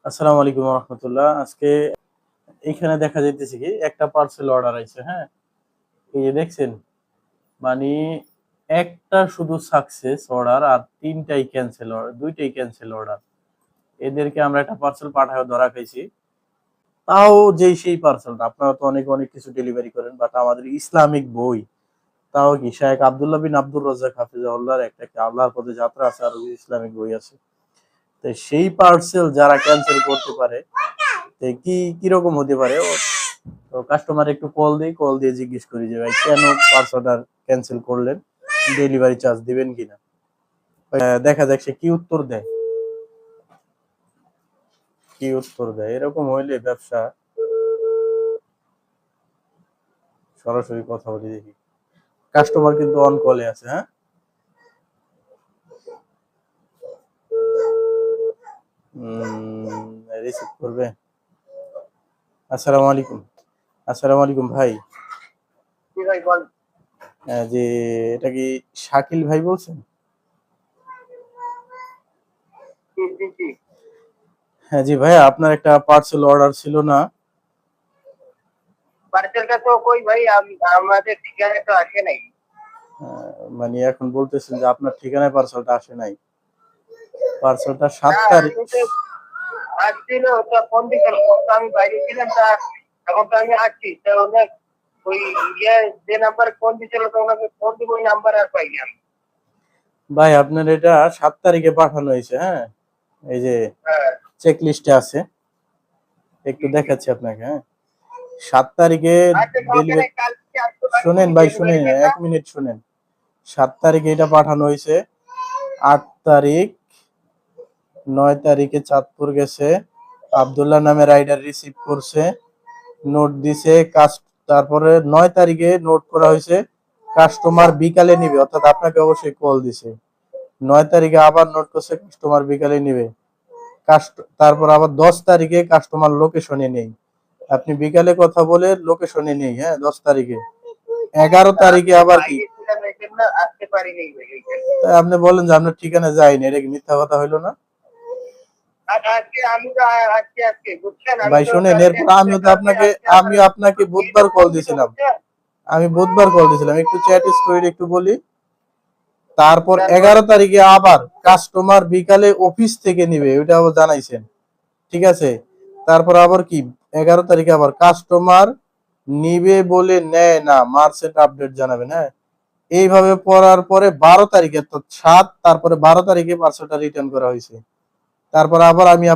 আসসালামু আলাইকুম রহমতুল্লাহ। আজকে এইখানে দেখা যাইতেছে কি একটা পার্সেল অর্ডার আইছে। হ্যাঁ, এই যে দেখছেন, মানে একটা শুধু সাকসেস অর্ডার আর তিনটাই ক্যান্সেল অর্ডার, দুইটাই ক্যান্সেল অর্ডার। এদেরকে আমরা একটা পার্সেল পাঠায় ধরা খাইছি। তাও যেই সেই পার্সেলটা, আপনারা তো অনেক অনেক কিছু ডেলিভারি করেন, বাট আমাদের ইসলামিক বই, তাও কি শায়েখ আব্দুল্লাহ বিন আব্দুর রাজ্জাক হাফিজাহুল্লাহর একটা কি আল্লাহর পথে যাত্রা আছে আর ইসলামিক বই আছে। তো সেই পার্সেল যারা ক্যান্সেল করতে পারে, কি কিরকম হতে পারে? তো কাস্টমার একটু কল দিই, কল দিয়ে জিজ্ঞেস করি যে ভাই কেন পার্সেলটা ক্যান্সেল করলেন, ডেলিভারি চার্জ দিবেন কিনা। দেখা যাক সে কি উত্তর দেয়। এরকম হইলে ব্যবসা, সরাসরি কথা বলি দেখি। কাস্টমার কিন্তু অন কলে আছে। হ্যাঁ, রিসিভ করবে। আসসালামু আলাইকুম। আসসালামু আলাইকুম ভাই। যে এটা কি শাকিল ভাই বলছেন? হ্যাঁ জি ভাইয়া, আপনার একটা পার্সেল অর্ডার ছিল না? পার্সেলটা তো কই ভাই, আমাদের ঠিকানায় তো আসে নাই। মানে এখন বলতেছেন যে আপনার ঠিকানায় পার্সেলটা আসে নাই। পার্সেলটা 7 তারিখ। আসছিল, ওটা ফোন দিয়েছিল, তো আমি বাইরে ছিলাম। তা এখন তো আমি আসছি, তো ওই যে নাম্বার ফোন দিয়েছিল, তো ওনাকে ফোন দিব, ওই নাম্বার আর পাই না। ভাই আপনার এটা 7 তারিখে পাঠানো হয়েছে। হ্যাঁ, এই যে চেক লিস্টে আছে, একটু দেখাচ্ছি আপনাকে। হ্যাঁ, 7 তারিখে ডেলিভারি। শুনেন ভাই, শুনেন, 1 মিনিট শুনেন। 7 তারিখে এটা পাঠানো হয়েছে। 8 তারিখ, 9 তারিখে চাঁদপুর গেছে, আব্দুল্লাহ নামে রাইডার রিসিভ করছে, নোট দিছে। তারপরে 9 তারিখে নোট করা হয়েছে কাস্টমার বিকালে নিবে, অর্থাৎ আপনাকে অবশ্যই কল দিছে। 9 তারিখে আবার নোট করছে কাস্টমার বিকালে নিবে। তারপর আবার 10 তারিখে কাস্টমার লোকেশনে নেই, আপনি বিকালে কথা বলে লোকেশনে নেই। হ্যাঁ, 10 তারিখে। 11 তারিখে আবার কি আপনি বলেন যে আপনার ঠিকানা যায়নি, এটা কি মিথ্যা কথা হইলো না? ভাই শুনেন, এরপর আমি আপনাকে বুধবার কল দিয়েছিলাম। একটু চ্যাট স্টোরি একটু বলি। তারপর 11 তারিখে আবার কাস্টমার বিকালে অফিস থেকে নিবে, ওইটাও জানাইছেন। ঠিক আছে, তারপর আবার কি 11 তারিখে আবার কাস্টমার নিবে বলে নেয় না, মার্চেন্ট আপডেট জানাবেন। হ্যাঁ, এইভাবে পড়ার পরে 12 তারিখে, তো 7, তারপরে 12 তারিখে পার্সেলটা রিটার্ন করা হয়েছে। তারপর আবার আমি